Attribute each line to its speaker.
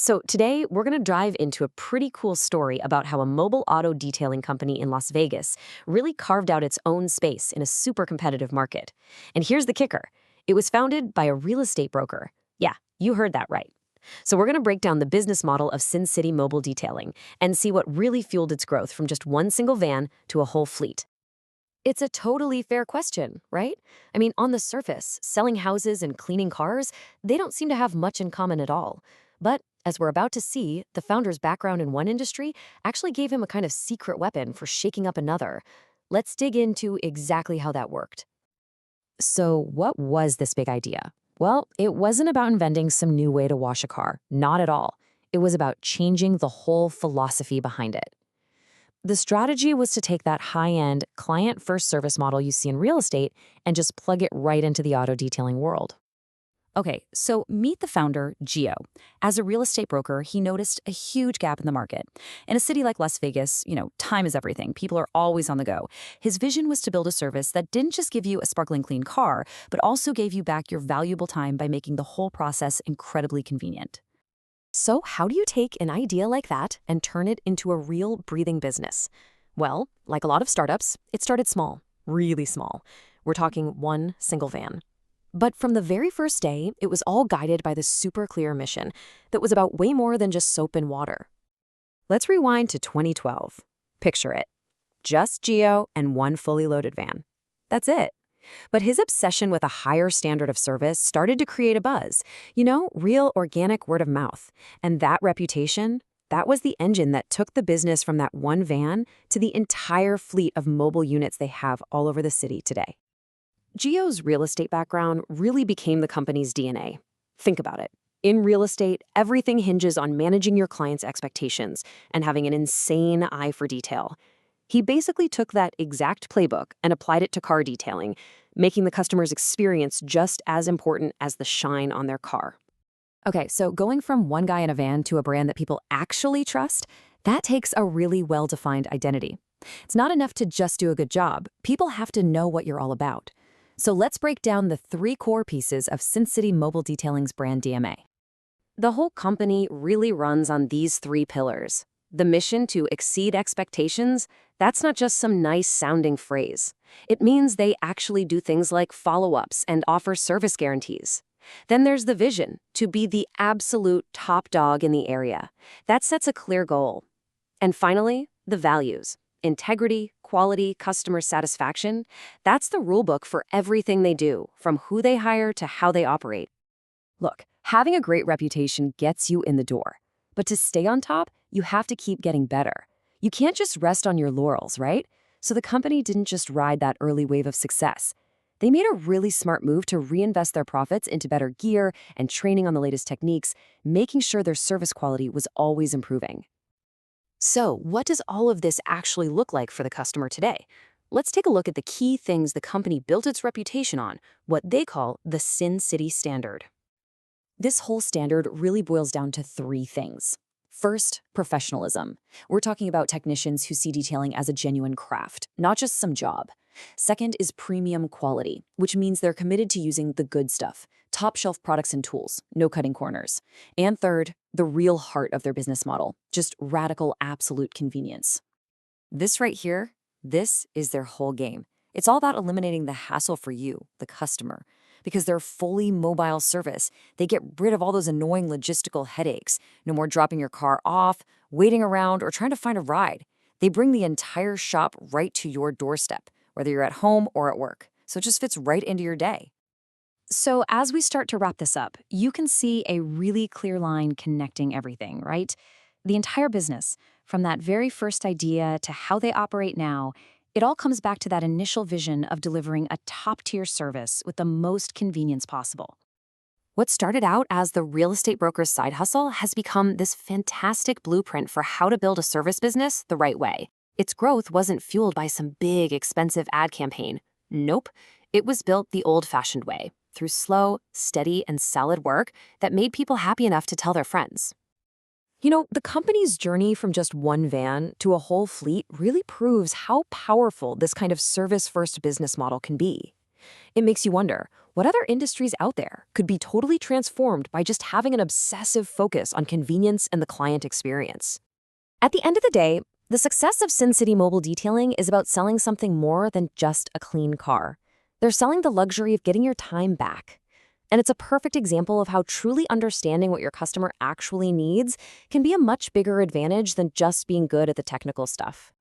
Speaker 1: So today we're going to dive into a pretty cool story about how a mobile auto detailing company in Las Vegas really carved out its own space in a super competitive market. And here's the kicker. It was founded by a real estate broker. Yeah, you heard that right. So we're going to break down the business model of Sin City Mobile Detailing and see what really fueled its growth from just one single van to a whole fleet. It's a totally fair question, right? I mean, on the surface, selling houses and cleaning cars, they don't seem to have much in common at all. But as we're about to see, the founder's background in one industry actually gave him a kind of secret weapon for shaking up another. Let's dig into exactly how that worked. So, what was this big idea? Well, it wasn't about inventing some new way to wash a car, not at all. It was about changing the whole philosophy behind it. The strategy was to take that high-end, client-first service model you see in real estate and just plug it right into the auto detailing world. Okay, so meet the founder, Gio. As a real estate broker, he noticed a huge gap in the market. In a city like Las Vegas, time is everything. People are always on the go. His vision was to build a service that didn't just give you a sparkling clean car, but also gave you back your valuable time by making the whole process incredibly convenient. So how do you take an idea like that and turn it into a real breathing business? Well, like a lot of startups, it started small, really small. We're talking one single van. But from the very first day, it was all guided by this super clear mission that was about way more than just soap and water. Let's rewind to 2012. Picture it. Just Geo and one fully loaded van. That's it. But his obsession with a higher standard of service started to create a buzz, real organic word of mouth. And that reputation, that was the engine that took the business from that one van to the entire fleet of mobile units they have all over the city today. Gio's real estate background really became the company's DNA. Think about it. In real estate, everything hinges on managing your clients' expectations and having an insane eye for detail. He basically took that exact playbook and applied it to car detailing, making the customer's experience just as important as the shine on their car. Okay, so going from one guy in a van to a brand that people actually trust, that takes a really well-defined identity. It's not enough to just do a good job. People have to know what you're all about. So let's break down the three core pieces of Sin City Mobile Detailing's brand DNA. The whole company really runs on these three pillars. The mission to exceed expectations, that's not just some nice-sounding phrase. It means they actually do things like follow-ups and offer service guarantees. Then there's the vision, to be the absolute top dog in the area. That sets a clear goal. And finally, the values. Integrity, quality, customer satisfaction, that's the rulebook for everything they do, from who they hire to how they operate. Look, having a great reputation gets you in the door. But to stay on top, you have to keep getting better. You can't just rest on your laurels, right? So the company didn't just ride that early wave of success. They made a really smart move to reinvest their profits into better gear and training on the latest techniques, making sure their service quality was always improving. So, what does all of this actually look like for the customer today? Let's take a look at the key things the company built its reputation on, what they call the Sin City Standard. This whole standard really boils down to three things. First, professionalism. We're talking about technicians who see detailing as a genuine craft, not just some job. Second is premium quality, which means they're committed to using the good stuff, top-shelf products and tools, no cutting corners. And third, the real heart of their business model, just radical absolute convenience. This right here, this is their whole game. It's all about eliminating the hassle for you, the customer. Because they're fully mobile service, they get rid of all those annoying logistical headaches. No more dropping your car off, waiting around, or trying to find a ride. They bring the entire shop right to your doorstep, whether you're at home or at work. So it just fits right into your day. So as we start to wrap this up, you can see a really clear line connecting everything, right? The entire business, from that very first idea to how they operate now, it all comes back to that initial vision of delivering a top-tier service with the most convenience possible. What started out as the real estate broker's side hustle has become this fantastic blueprint for how to build a service business the right way. Its growth wasn't fueled by some big, expensive ad campaign. Nope. It was built the old-fashioned way, through slow, steady, and solid work that made people happy enough to tell their friends. The company's journey from just one van to a whole fleet really proves how powerful this kind of service-first business model can be. It makes you wonder, what other industries out there could be totally transformed by just having an obsessive focus on convenience and the client experience? At the end of the day, the success of Sin City Mobile Detailing is about selling something more than just a clean car. They're selling the luxury of getting your time back. And it's a perfect example of how truly understanding what your customer actually needs can be a much bigger advantage than just being good at the technical stuff.